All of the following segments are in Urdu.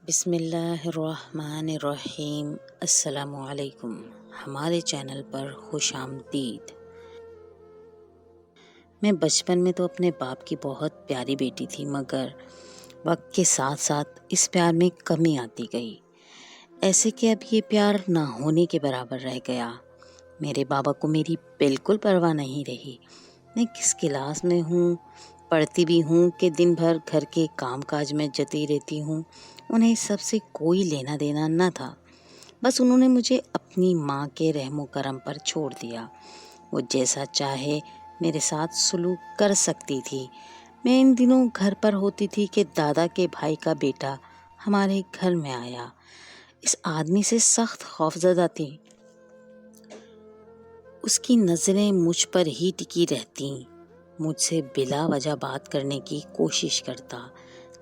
بسم اللہ الرحمن الرحیم۔ السلام علیکم، ہمارے چینل پر خوش آمدید۔ میں بچپن میں تو اپنے باپ کی بہت پیاری بیٹی تھی، مگر وقت کے ساتھ ساتھ اس پیار میں کمی آتی گئی، ایسے کہ اب یہ پیار نہ ہونے کے برابر رہ گیا۔ میرے بابا کو میری بالکل پرواہ نہیں رہی، میں کس کلاس میں ہوں، پڑھتی بھی ہوں کہ دن بھر گھر کے کام کاج میں جتی رہتی ہوں، انہیں سب سے کوئی لینا دینا نہ تھا۔ بس انہوں نے مجھے اپنی ماں کے رحم و کرم پر چھوڑ دیا، وہ جیسا چاہے میرے ساتھ سلوک کر سکتی تھی۔ میں ان دنوں گھر پر ہوتی تھی کہ دادا کے بھائی کا بیٹا ہمارے گھر میں آیا۔ اس آدمی سے سخت خوفزدہ تھی، اس کی نظریں مجھ پر ہی ٹکی رہتیں، مجھ سے بلا وجہ بات کرنے کی کوشش کرتا،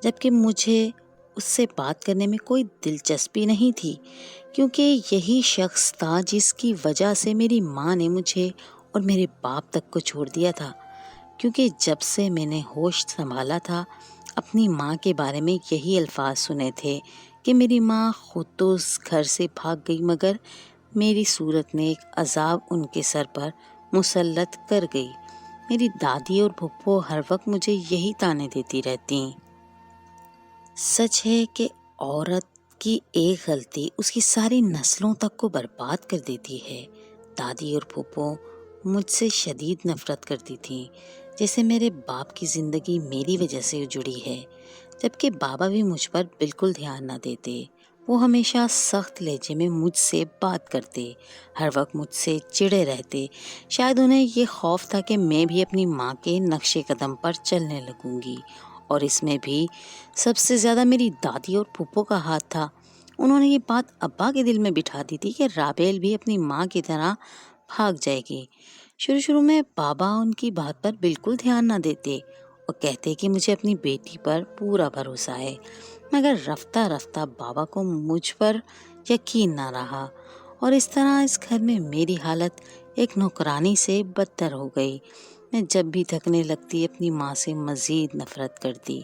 جبکہ مجھے اس سے بات کرنے میں کوئی دلچسپی نہیں تھی، کیونکہ یہی شخص تھا جس کی وجہ سے میری ماں نے مجھے اور میرے باپ تک کو چھوڑ دیا تھا۔ کیونکہ جب سے میں نے ہوش سنبھالا تھا، اپنی ماں کے بارے میں یہی الفاظ سنے تھے کہ میری ماں خود تو اس گھر سے بھاگ گئی، مگر میری صورت میں ایک عذاب ان کے سر پر مسلط کر گئی۔ میری دادی اور پھپھو ہر وقت مجھے یہی طعنے دیتی رہتی۔ سچ ہے کہ عورت کی ایک غلطی اس کی ساری نسلوں تک کو برباد کر دیتی ہے۔ دادی اور پھپھو مجھ سے شدید نفرت کرتی تھیں، جیسے میرے باپ کی زندگی میری وجہ سے جڑی ہے، جبکہ بابا بھی مجھ پر بالکل دھیان نہ دیتے۔ وہ ہمیشہ سخت لہجے میں مجھ سے بات کرتے، ہر وقت مجھ سے چڑے رہتے۔ شاید انہیں یہ خوف تھا کہ میں بھی اپنی ماں کے نقش قدم پر چلنے لگوں گی، اور اس میں بھی سب سے زیادہ میری دادی اور پھپھو کا ہاتھ تھا۔ انہوں نے یہ بات ابا کے دل میں بٹھا دی تھی کہ رابیل بھی اپنی ماں کی طرح بھاگ جائے گی۔ شروع میں بابا ان کی بات پر بالکل دھیان نہ دیتے اور کہتے کہ مجھے اپنی بیٹی پر پورا بھروسہ ہے، مگر رفتہ رفتہ بابا کو مجھ پر یقین نہ رہا، اور اس طرح اس گھر میں میری حالت ایک نوکرانی سے بدتر ہو گئی۔ میں جب بھی تھکنے لگتی اپنی ماں سے مزید نفرت کرتی،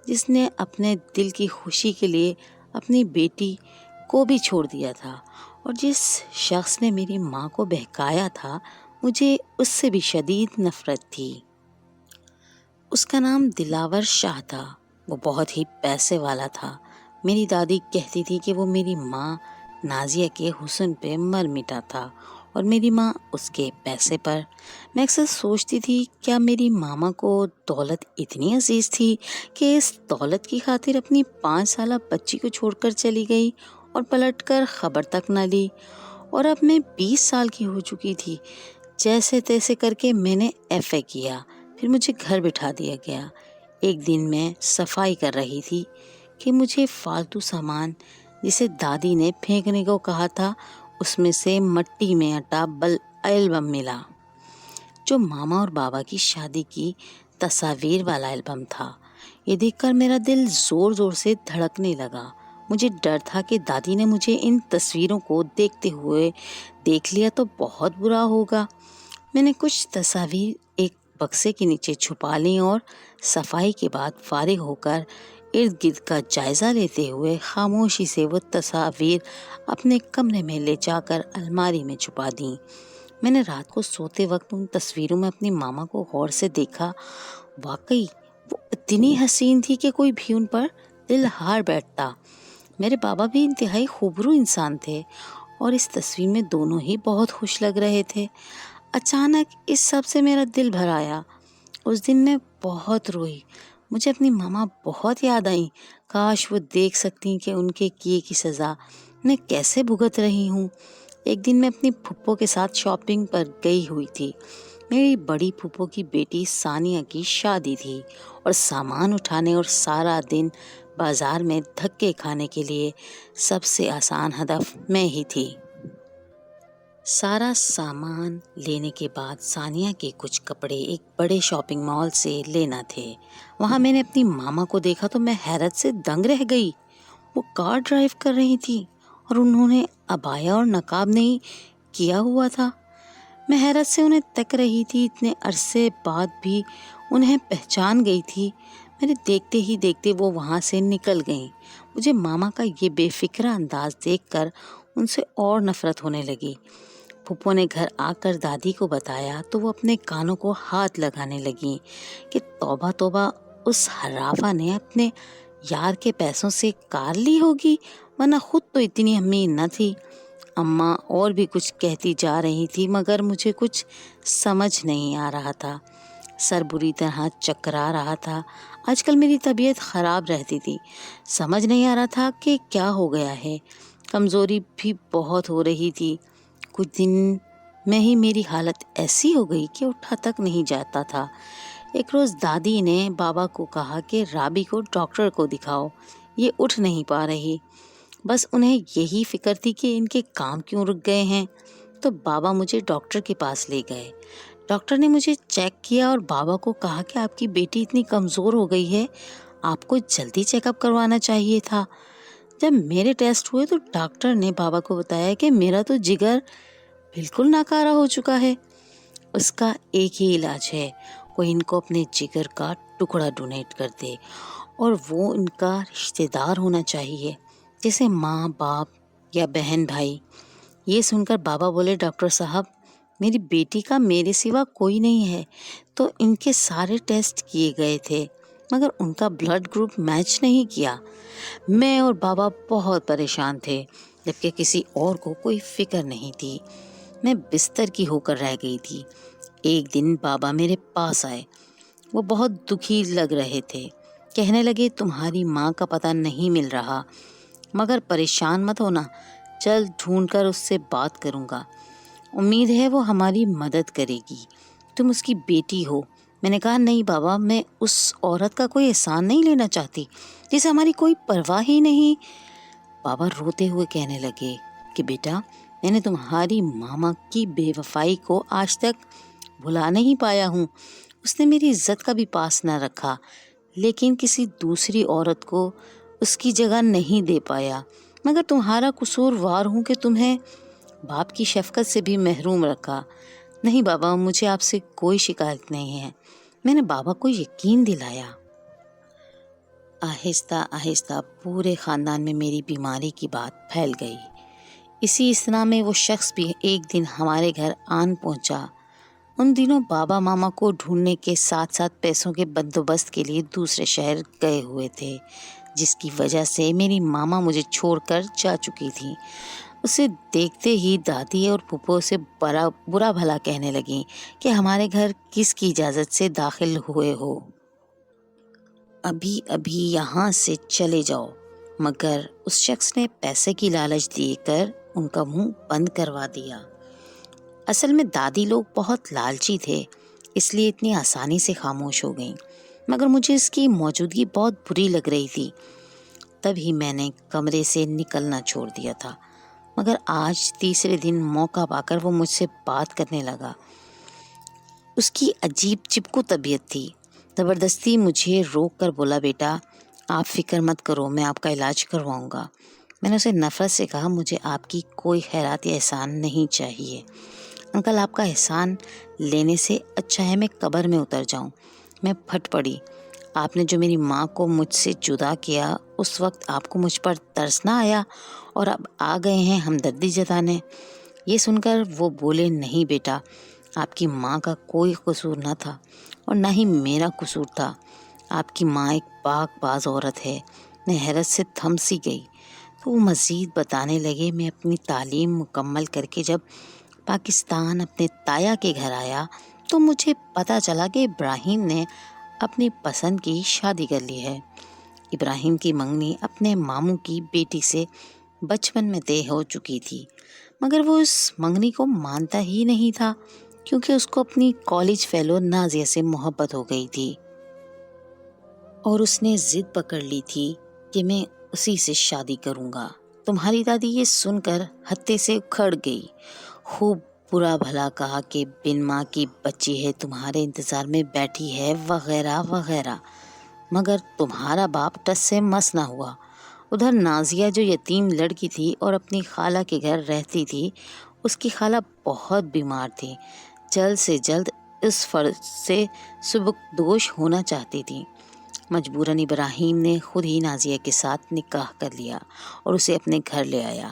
جس نے اپنے دل کی خوشی کے لیے اپنی بیٹی کو بھی چھوڑ دیا تھا، اور جس شخص نے میری ماں کو بہکایا تھا، مجھے اس سے بھی شدید نفرت تھی۔ اس کا نام دلاور شاہ تھا، وہ بہت ہی پیسے والا تھا۔ میری دادی کہتی تھی کہ وہ میری ماں نازیہ کے حسن پہ مر مٹا تھا اور میری ماں اس کے پیسے پر۔ میں اکثر سوچتی تھی کیا میری ماما کو دولت اتنی عزیز تھی کہ اس دولت کی خاطر اپنی 5 سالہ بچی کو چھوڑ کر چلی گئی اور پلٹ کر خبر تک نہ لی۔ اور اب میں 20 سال کی ہو چکی تھی۔ جیسے تیسے کر کے میں نے ایف اے کیا، پھر مجھے گھر بٹھا دیا گیا۔ ایک دن میں صفائی کر رہی تھی کہ مجھے فالتو سامان جسے دادی نے پھینکنے کو کہا تھا، اس میں سے مٹی میں اٹا البم ملا، جو ماما اور بابا کی شادی کی تصاویر والا البم تھا۔ یہ دیکھ کر میرا دل زور زور سے دھڑکنے لگا۔ مجھے ڈر تھا کہ دادی نے مجھے ان تصویروں کو دیکھتے ہوئے دیکھ لیا تو بہت برا ہوگا۔ میں نے کچھ تصاویر ایک بکسے کے نیچے چھپا لیں اور صفائی کے بعد فارغ ہو کر ارد گرد کا جائزہ لیتے ہوئے خاموشی سے وہ تصاویر اپنے کمرے میں لے جا کر الماری میں چھپا دیں۔ میں نے رات کو سوتے وقت ان تصویروں میں اپنی ماما کو غور سے دیکھا۔ واقعی وہ اتنی حسین تھی کہ کوئی بھی ان پر دل ہار بیٹھتا۔ میرے بابا بھی انتہائی خوبرو انسان تھے اور اس تصویر میں دونوں ہی بہت خوش لگ رہے تھے۔ اچانک اس سب سے میرا دل بھر آیا۔ اس دن میں بہت روئی، مجھے اپنی ماما بہت یاد آئیں۔ کاش وہ دیکھ سکتی کہ ان کے کیے کی سزا میں کیسے بھگت رہی ہوں۔ ایک دن میں اپنی پھپھو کے ساتھ شاپنگ پر گئی ہوئی تھی۔ میری بڑی پھپھو کی بیٹی ثانیہ کی شادی تھی اور سامان اٹھانے اور سارا دن بازار میں دھکے کھانے کے لیے سب سے آسان ہدف میں ہی تھی۔ سارا سامان لینے کے بعد ثانیہ کے کچھ کپڑے ایک بڑے شاپنگ مال سے لینا تھے۔ وہاں میں نے اپنی ماما کو دیکھا تو میں حیرت سے دنگ رہ گئی۔ وہ کار ڈرائیو کر رہی تھی اور انہوں نے عبایا اور نقاب نہیں کیا ہوا تھا۔ میں حیرت سے انہیں تک رہی تھی، اتنے عرصے بعد بھی انہیں پہچان گئی تھی۔ میرے دیکھتے ہی دیکھتے وہ وہاں سے نکل گئیں۔ مجھے ماما کا یہ بے فکرہ انداز دیکھ کر ان سے اور نفرت ہونے لگی۔ پھپھو نے گھر آ کر دادی کو بتایا تو وہ اپنے کانوں کو ہاتھ لگانے لگی کہ توبہ توبہ، اس حرافہ نے اپنے یار کے پیسوں سے کار لی ہوگی، ورنہ خود تو اتنی امیر نہ تھی۔ اماں اور بھی کچھ کہتی جا رہی تھی مگر مجھے کچھ سمجھ نہیں آ رہا تھا۔ سر بری طرح چکرا رہا تھا۔ آج کل میری طبیعت خراب رہتی تھی، سمجھ نہیں آ رہا تھا کہ کیا ہو گیا ہے۔ کمزوری بھی بہت ہو رہی تھی۔ کچھ دن میں ہی میری حالت ایسی ہو گئی کہ اٹھا تک نہیں جاتا تھا۔ ایک روز دادی نے بابا کو کہا کہ رابی کو ڈاکٹر کو دکھاؤ، یہ اٹھ نہیں پا رہی۔ بس انہیں یہی فکر تھی کہ ان کے کام کیوں رک گئے ہیں۔ تو بابا مجھے ڈاکٹر کے پاس لے گئے۔ ڈاکٹر نے مجھے چیک کیا اور بابا کو کہا کہ آپ کی بیٹی اتنی کمزور ہو گئی ہے، آپ کو جلدی چیک اپ کروانا چاہیے تھا۔ جب میرے ٹیسٹ ہوئے تو ڈاکٹر نے بابا کو بتایا کہ میرا تو جگر بالکل ناکارہ ہو چکا ہے، اس کا ایک ہی علاج ہے، کوئی ان کو اپنے جگر کا ٹکڑا ڈونیٹ کر دے، اور وہ ان کا رشتہ دار ہونا چاہیے، جیسے ماں باپ یا بہن بھائی۔ یہ سن کر بابا بولے، ڈاکٹر صاحب میری بیٹی کا میرے سوا کوئی نہیں ہے، تو ان کے سارے ٹیسٹ کیے گئے تھے مگر ان کا بلڈ گروپ میچ نہیں کیا۔ میں اور بابا بہت پریشان تھے، جبکہ کسی اور کو کوئی فکر نہیں تھی۔ میں بستر کی ہو کر رہ گئی تھی۔ ایک دن بابا میرے پاس آئے، وہ بہت دکھی لگ رہے تھے۔ کہنے لگے، تمہاری ماں کا پتہ نہیں مل رہا، مگر پریشان مت ہونا، جلد ڈھونڈ کر اس سے بات کروں گا، امید ہے وہ ہماری مدد کرے گی، تم اس کی بیٹی ہو۔ میں نے کہا، نہیں بابا، میں اس عورت کا کوئی احسان نہیں لینا چاہتی جسے ہماری کوئی پرواہ ہی نہیں۔ بابا روتے ہوئے کہنے لگے کہ بیٹا، میں نے تمہاری ماما کی بے وفائی کو آج تک بھلا نہیں پایا ہوں۔ اس نے میری عزت کا بھی پاس نہ رکھا، لیکن کسی دوسری عورت کو اس کی جگہ نہیں دے پایا، مگر تمہارا قصور وار ہوں کہ تمہیں باپ کی شفقت سے بھی محروم رکھا۔ نہیں بابا، مجھے آپ سے کوئی شکایت نہیں ہے۔ میں نے بابا کو یقین دلایا۔ آہستہ آہستہ پورے خاندان میں میری بیماری کی بات پھیل گئی۔ اسی اثنا میں وہ شخص بھی ایک دن ہمارے گھر آن پہنچا۔ ان دنوں بابا ماما کو ڈھونڈنے کے ساتھ ساتھ پیسوں کے بندوبست کے لیے دوسرے شہر گئے ہوئے تھے، جس کی وجہ سے میری ماما مجھے چھوڑ کر جا چکی تھی۔ اسے دیکھتے ہی دادی اور پھپھو سے برا بھلا کہنے لگیں کہ ہمارے گھر کس کی اجازت سے داخل ہوئے ہو، ابھی ابھی یہاں سے چلے جاؤ۔ مگر اس شخص نے پیسے کی لالچ دے کر ان کا منہ بند کروا دیا۔ اصل میں دادی لوگ بہت لالچی تھے، اس لیے اتنی آسانی سے خاموش ہو گئیں، مگر مجھے اس کی موجودگی بہت بری لگ رہی تھی۔ تب ہی میں نے کمرے سے نکلنا چھوڑ دیا تھا، مگر آج تیسرے دن موقع پا کر وہ مجھ سے بات کرنے لگا۔ اس کی عجیب چپکو طبیعت تھی۔ زبردستی مجھے روک کر بولا، بیٹا آپ فکر مت کرو، میں آپ کا علاج کرواؤں گا۔ میں نے اسے نفرت سے کہا، مجھے آپ کی کوئی خیرات یا احسان نہیں چاہیے انکل، آپ کا احسان لینے سے اچھا ہے میں قبر میں اتر جاؤں۔ میں پھٹ پڑی۔ آپ نے جو میری ماں کو مجھ سے جدا کیا، اس وقت آپ کو مجھ پر ترس نہ آیا، اور اب آ گئے ہیں ہمدردی جتانے۔ یہ سن کر وہ بولے، نہیں بیٹا، آپ کی ماں کا کوئی قصور نہ تھا اور نہ ہی میرا قصور تھا۔ آپ کی ماں ایک پاک باز عورت ہے۔ میں حیرت سے تھم سی گئی۔ تو وہ مزید بتانے لگے، میں اپنی تعلیم مکمل کر کے جب پاکستان اپنے تایا کے گھر آیا تو مجھے پتہ چلا کہ ابراہیم نے اپنی پسند کی شادی کر لی ہے۔ ابراہیم کی منگنی اپنے ماموں کی بیٹی سے بچپن میں طے ہو چکی تھی، مگر وہ اس منگنی کو مانتا ہی نہیں تھا، کیونکہ اس کو اپنی کالج فیلو نازیہ سے محبت ہو گئی تھی، اور اس نے ضد پکڑ لی تھی کہ میں اسی سے شادی کروں گا۔ تمہاری دادی یہ سن کر ہتے سے اکھڑ گئی، خوب برا بھلا کہا کہ بن ماں کی بچی ہے، تمہارے انتظار میں بیٹھی ہے، وغیرہ وغیرہ، مگر تمہارا باپ ٹس سے مس نہ ہوا۔ ادھر نازیہ جو یتیم لڑکی تھی اور اپنی خالہ کے گھر رہتی تھی، اس کی خالہ بہت بیمار تھی، جلد سے جلد اس فرض سے سبکدوش ہونا چاہتی تھی۔ مجبوراً ابراہیم نے خود ہی نازیہ کے ساتھ نکاح کر لیا اور اسے اپنے گھر لے آیا۔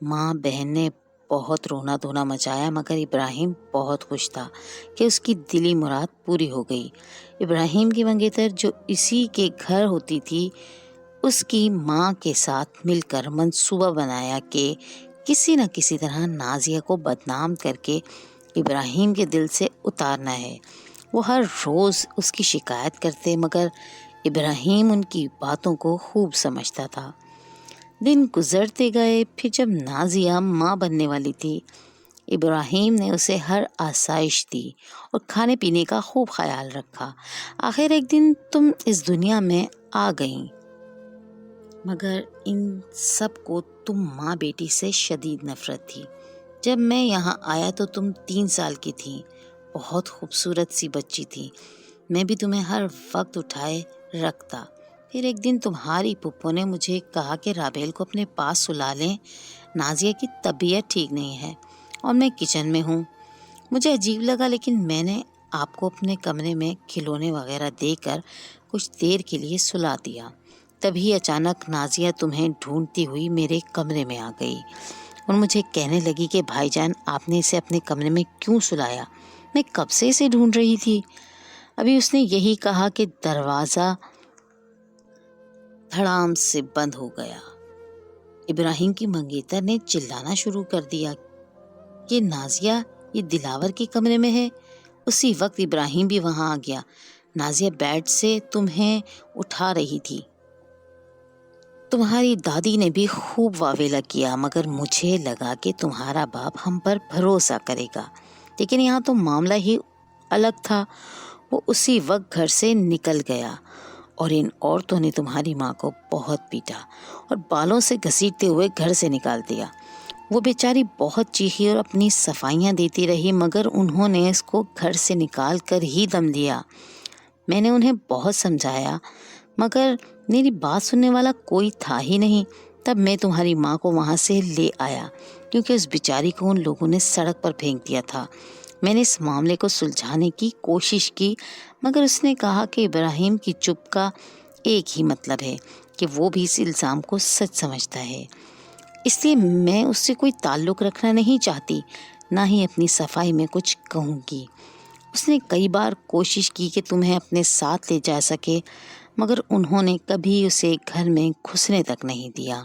ماں بہن نے بہت رونا دھونا مچایا، مگر ابراہیم بہت خوش تھا کہ اس کی دلی مراد پوری ہو گئی۔ ابراہیم کی منگیتر جو اسی کے گھر ہوتی تھی، اس کی ماں کے ساتھ مل کر منصوبہ بنایا کہ کسی نہ کسی طرح نازیہ کو بدنام کر کے ابراہیم کے دل سے اتارنا ہے۔ وہ ہر روز اس کی شکایت کرتے، مگر ابراہیم ان کی باتوں کو خوب سمجھتا تھا۔ دن گزرتے گئے، پھر جب نازیہ ماں بننے والی تھی، ابراہیم نے اسے ہر آسائش دی اور کھانے پینے کا خوب خیال رکھا۔ آخر ایک دن تم اس دنیا میں آ گئیں، مگر ان سب کو تم ماں بیٹی سے شدید نفرت تھی۔ جب میں یہاں آیا تو تم 3 سال کی تھی، بہت خوبصورت سی بچی تھی۔ میں بھی تمہیں ہر وقت اٹھائے رکھتا۔ پھر ایک دن تمہاری پھپھو نے مجھے کہا کہ رابیل کو اپنے پاس سلا لیں، نازیہ کی طبیعت ٹھیک نہیں ہے اور میں کچن میں ہوں۔ مجھے عجیب لگا، لیکن میں نے آپ کو اپنے کمرے میں کھلونے وغیرہ دے کر کچھ دیر کے لیے سلا دیا۔ تبھی اچانک نازیہ تمہیں ڈھونڈتی ہوئی میرے کمرے میں آ گئی اور مجھے کہنے لگی کہ بھائی جان، آپ نے اسے اپنے کمرے میں کیوں سلایا؟ میں کب سے اسے ڈھونڈ رہی تھی۔ ابھی اس نے یہی کہا کہ دروازہ دھڑام سے بند ہو گیا۔ ابراہیم کی منگیتر نے چلانا شروع کر دیا کہ نازیہ یہ دلاور کے کمرے میں ہے۔ اسی وقت ابراہیم بھی وہاں آ گیا۔ نازیہ بیڈ سے تمہیں اٹھا رہی تھی۔ تمہاری دادی نے بھی خوب واویلا کیا، مگر مجھے لگا کہ تمہارا باپ ہم پر بھروسہ کرے گا، لیکن یہاں تو معاملہ ہی الگ تھا۔ وہ اسی وقت گھر سے نکل گیا اور ان عورتوں نے تمہاری ماں کو بہت پیٹا اور بالوں سے گھسیٹتے ہوئے گھر سے نکال دیا۔ وہ بیچاری بہت چیخی اور اپنی صفائیاں دیتی رہی، مگر انہوں نے اس کو گھر سے نکال کر ہی دم دیا۔ میں نے انہیں بہت سمجھایا، مگر میری بات سننے والا کوئی تھا ہی نہیں۔ تب میں تمہاری ماں کو وہاں سے لے آیا، کیونکہ اس بیچاری کو ان لوگوں نے سڑک پر پھینک دیا تھا۔ میں نے اس معاملے کو سلجھانے کی کوشش کی، مگر اس نے کہا کہ ابراہیم کی چپ کا ایک ہی مطلب ہے کہ وہ بھی اس الزام کو سچ سمجھتا ہے، اس لیے میں اس سے کوئی تعلق رکھنا نہیں چاہتی، نہ ہی اپنی صفائی میں کچھ کہوں گی۔ اس نے کئی بار کوشش کی کہ تمہیں اپنے ساتھ لے جا سکے، مگر انہوں نے کبھی اسے گھر میں گھسنے تک نہیں دیا۔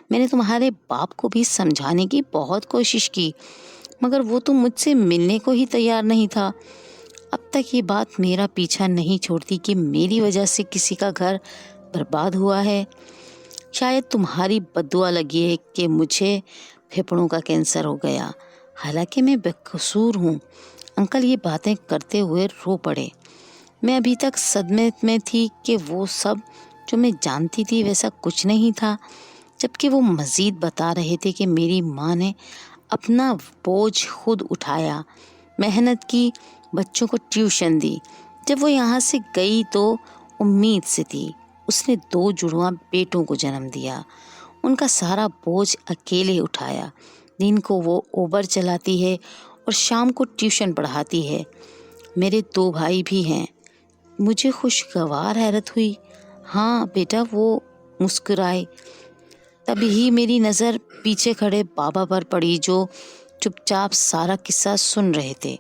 میں نے تمہارے باپ کو بھی سمجھانے کی بہت کوشش کی، مگر وہ تو مجھ سے ملنے کو ہی تیار نہیں تھا۔ اب تک یہ بات میرا پیچھا نہیں چھوڑتی کہ میری وجہ سے کسی کا گھر برباد ہوا ہے۔ شاید تمہاری بددعا لگی ہے کہ مجھے پھیپھڑوں کا کینسر ہو گیا، حالانکہ میں بے قصور ہوں۔ انکل یہ باتیں کرتے ہوئے رو پڑے۔ میں ابھی تک صدمے میں تھی کہ وہ سب جو میں جانتی تھی ویسا کچھ نہیں تھا، جبکہ وہ مزید بتا رہے تھے کہ میری ماں نے اپنا بوجھ خود اٹھایا، محنت کی، بچوں کو ٹیوشن دی۔ جب وہ یہاں سے گئی تو امید سے تھی، اس نے 2 جڑواں بیٹوں کو جنم دیا، ان کا سارا بوجھ اکیلے اٹھایا۔ دن کو وہ اوبر چلاتی ہے اور شام کو ٹیوشن پڑھاتی ہے۔ میرے 2 بھائی بھی ہیں۔ مجھے خوشگوار حیرت ہوئی۔ ہاں بیٹا، وہ مسکرائے۔ تبھی میری نظر پیچھے کھڑے بابا پر پڑی، جو چپ چاپ سارا قصہ سن رہے تھے۔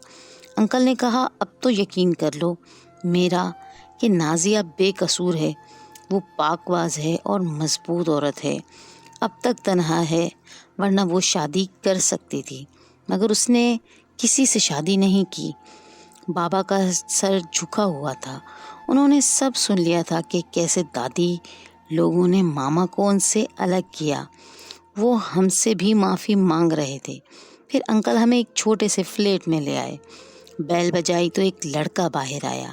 انکل نے کہا، اب تو یقین کر لو میرا کہ نازیہ بے قصور ہے، وہ پاک باز ہے اور مضبوط عورت ہے۔ اب تک تنہا ہے، ورنہ وہ شادی کر سکتی تھی، مگر اس نے کسی سے شادی نہیں کی۔ بابا کا سر جھکا ہوا تھا۔ انہوں نے سب سن لیا تھا کہ کیسے دادی لوگوں نے ماما کو ان سے الگ کیا۔ وہ ہم سے بھی معافی مانگ رہے تھے۔ پھر انکل ہمیں ایک چھوٹے سے فلیٹ میں لے آئے۔ بیل بجائی تو ایک لڑکا باہر آیا۔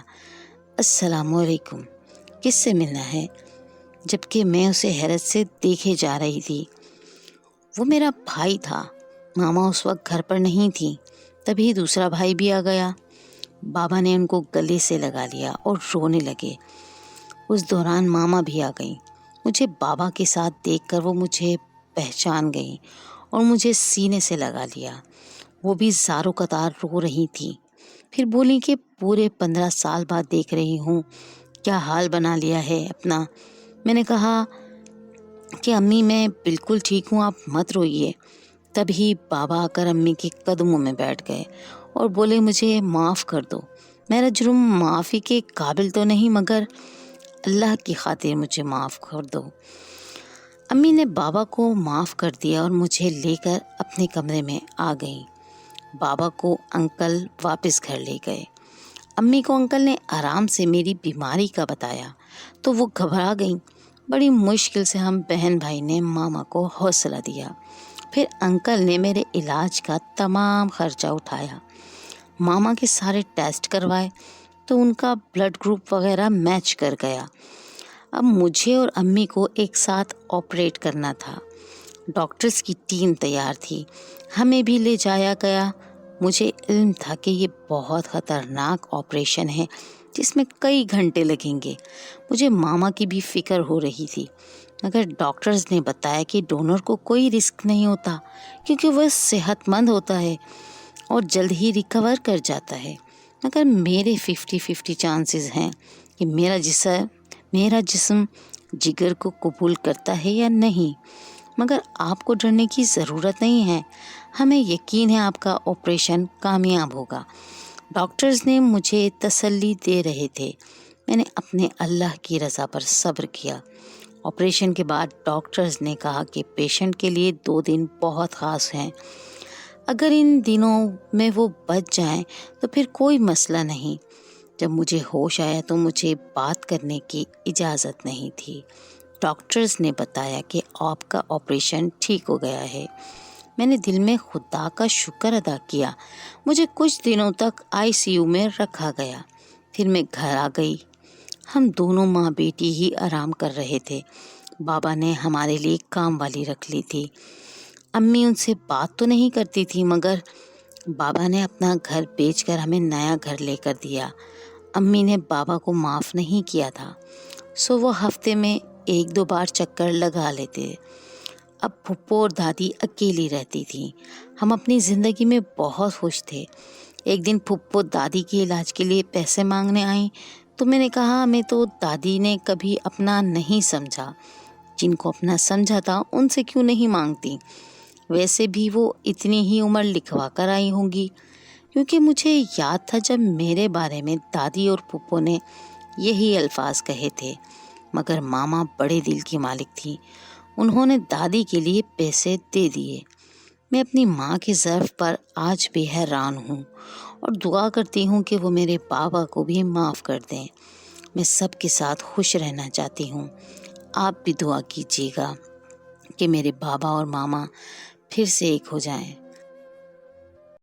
السلام علیکم، کس سے ملنا ہے؟ جبکہ میں اسے حیرت سے دیکھے جا رہی تھی۔ وہ میرا بھائی تھا۔ ماما اس وقت گھر پر نہیں تھی۔ تبھی دوسرا بھائی بھی آ گیا۔ بابا نے ان کو گلے سے لگا لیا اور رونے لگے۔ اس دوران ماما بھی آ گئیں۔ مجھے بابا کے ساتھ دیکھ کر وہ مجھے پہچان گئیں اور مجھے سینے سے لگا لیا۔ وہ بھی زاروں قطار رو رہی تھی۔ پھر بولی کہ پورے 15 سال بعد دیکھ رہی ہوں کیا حال بنا لیا ہے اپنا۔ میں نے کہا کہ امی میں بالکل ٹھیک ہوں، آپ مت روئیے۔ تبھی بابا آ کر امی کے قدموں میں بیٹھ گئے اور بولے مجھے معاف کر دو، میرا جرم معافی کے قابل تو نہیں، مگر اللہ کی خاطر مجھے معاف کر دو۔ امی نے بابا کو معاف کر دیا اور مجھے لے کر اپنے کمرے میں آ گئیں۔ بابا کو انکل واپس گھر لے گئے۔ امی کو انکل نے آرام سے میری بیماری کا بتایا تو وہ گھبرا گئیں۔ بڑی مشکل سے ہم بہن بھائی نے ماما کو حوصلہ دیا۔ پھر انکل نے میرے علاج کا تمام خرچہ اٹھایا۔ ماما کے سارے ٹیسٹ کروائے تو ان کا بلڈ گروپ وغیرہ میچ کر گیا۔ اب مجھے اور امی کو ایک ساتھ آپریٹ کرنا تھا۔ ڈاکٹرز کی ٹیم تیار تھی، ہمیں بھی لے جایا گیا۔ مجھے علم تھا کہ یہ بہت خطرناک آپریشن ہے جس میں کئی گھنٹے لگیں گے۔ مجھے ماما کی بھی فکر ہو رہی تھی، مگر ڈاکٹرز نے بتایا کہ ڈونر کو کوئی رسک نہیں ہوتا کیونکہ وہ صحت مند ہوتا ہے اور جلد ہی ریکور کر جاتا ہے، مگر میرے 50-50 چانسز ہیں کہ میرا جسم جگر کو قبول کرتا ہے یا نہیں۔ مگر آپ کو ڈرنے کی ضرورت نہیں ہے، ہمیں یقین ہے آپ کا آپریشن کامیاب ہوگا۔ ڈاکٹرز نے مجھے تسلی دے رہے تھے۔ میں نے اپنے اللہ کی رضا پر صبر کیا۔ آپریشن کے بعد ڈاکٹرز نے کہا کہ پیشنٹ کے لیے 2 دن بہت خاص ہیں، اگر ان دنوں میں وہ بچ جائیں تو پھر کوئی مسئلہ نہیں۔ جب مجھے ہوش آیا تو مجھے بات کرنے کی اجازت نہیں تھی۔ ڈاکٹرز نے بتایا کہ آپ کا آپریشن ٹھیک ہو گیا ہے۔ میں نے دل میں خدا کا شکر ادا کیا۔ مجھے کچھ دنوں تک ICU میں رکھا گیا، پھر میں گھر آ گئی۔ ہم دونوں ماں بیٹی ہی آرام کر رہے تھے۔ بابا نے ہمارے لیے کام والی رکھ لی تھی۔ امی ان سے بات تو نہیں کرتی تھی، مگر بابا نے اپنا گھر بیچ کر ہمیں نیا گھر لے کر دیا۔ امی نے بابا کو معاف نہیں کیا تھا، سو وہ ہفتے میں 1-2 بار چکر لگا لیتے۔ اب پھپھو اور دادی اکیلی رہتی تھیں۔ ہم اپنی زندگی میں بہت خوش تھے۔ ایک دن پھپھو دادی کے علاج کے لیے پیسے مانگنے آئیں تو میں نے کہا ہمیں تو دادی نے کبھی اپنا نہیں سمجھا، جن کو اپنا سمجھا تھا ان سے کیوں نہیں مانگتی، ویسے بھی وہ اتنی ہی عمر لکھوا کر آئی ہوں گی، کیونکہ مجھے یاد تھا جب میرے بارے میں دادی اور پھپھو نے یہی الفاظ کہے تھے۔ مگر ماما بڑے دل کی مالک تھی، انہوں نے دادی کے لیے پیسے دے دیے۔ میں اپنی ماں کے ظرف پر آج بھی حیران ہوں اور دعا کرتی ہوں کہ وہ میرے بابا کو بھی معاف کر دیں۔ میں سب کے ساتھ خوش رہنا چاہتی ہوں۔ آپ بھی دعا کیجیے گا کہ میرے بابا اور ماما پھر سے ایک ہو جائیں۔